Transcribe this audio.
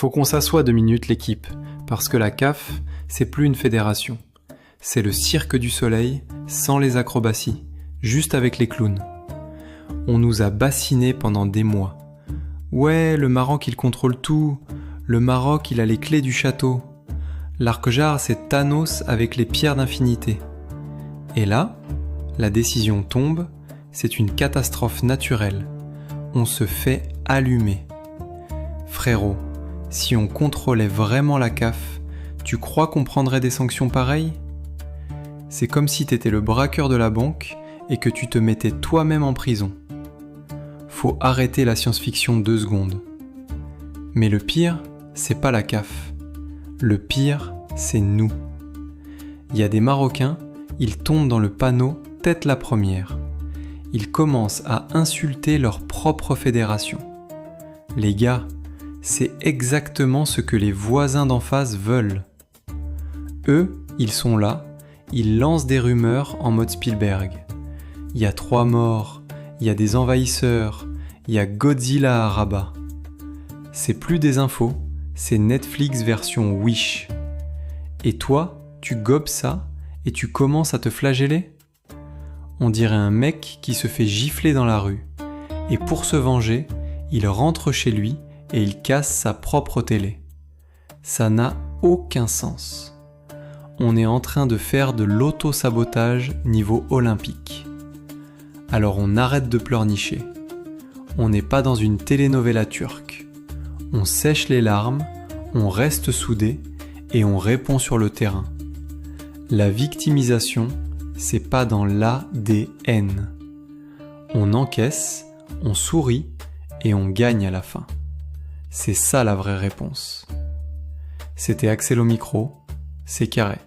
Faut qu'on s'assoie 2 minutes l'équipe, parce que la CAF, c'est plus une fédération. C'est le cirque du soleil, sans les acrobaties, juste avec les clowns. On nous a bassinés pendant des mois. Ouais, le Maroc il contrôle tout, le Maroc il a les clés du château. L'Arkjar c'est Thanos avec les pierres d'infinité. Et là, la décision tombe, c'est une catastrophe naturelle. On se fait allumer. Frérot, si on contrôlait vraiment la CAF, tu crois qu'on prendrait des sanctions pareilles ? C'est comme si t'étais le braqueur de la banque et que tu te mettais toi-même en prison. Faut arrêter la science-fiction 2 secondes. Mais le pire, c'est pas la CAF. Le pire, c'est nous. Il y a des Marocains, ils tombent dans le panneau tête la première. Ils commencent à insulter leur propre fédération. Les gars, c'est exactement ce que les voisins d'en face veulent. Eux, ils sont là, ils lancent des rumeurs en mode Spielberg. Il y a 3 morts, il y a des envahisseurs, il y a Godzilla à Rabat. C'est plus des infos, c'est Netflix version Wish. Et toi, tu gobes ça et tu commences à te flageller ? On dirait un mec qui se fait gifler dans la rue. Et pour se venger, il rentre chez lui et il casse sa propre télé. Ça n'a aucun sens. On est en train de faire de l'auto-sabotage niveau olympique. Alors on arrête de pleurnicher. On n'est pas dans une telenovela turque. On sèche les larmes, on reste soudés et on répond sur le terrain. La victimisation, c'est pas dans l'ADN. On encaisse, on sourit et on gagne à la fin. C'est ça la vraie réponse. C'était Axel au micro, c'est carré.